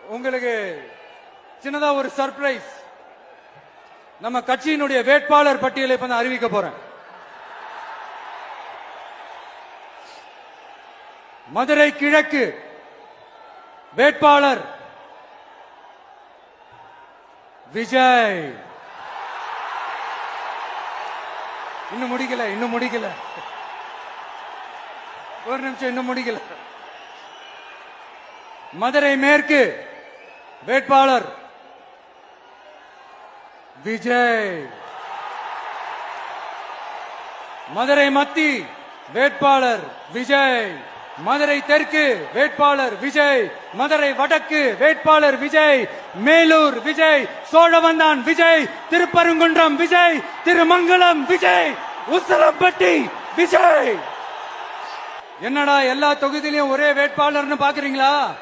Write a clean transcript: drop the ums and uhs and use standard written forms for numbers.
உங்களுக்கு சின்னதா ஒரு சர்ப்ரைஸ். நம்ம கட்சியினுடைய வேட்பாளர் பட்டியலை இப்ப நான் அறிவிக்க போறேன். மதுரை கிழக்கு வேட்பாளர் விஜய். இன்னும் முடிக்கல. ஒரு நிமிஷம், இன்னும் முடிக்கல. மதுரை மேற்கு வேட்பாளர் விஜய். மதுரை மத்தி வேட்பாளர் விஜய். மதுரை தெற்கு வேட்பாளர் விஜய். மதுரை வடக்கு வேட்பாளர் விஜய். மேலூர் விஜய். சோழவந்தான் விஜய். திருப்பரங்குன்றம் விஜய். திருமங்கலம் விஜய். உசிலம்பட்டி விஜய். என்னடா எல்லா தொகுதியிலும் ஒரே வேட்பாளர்னு பாக்குறீங்களா?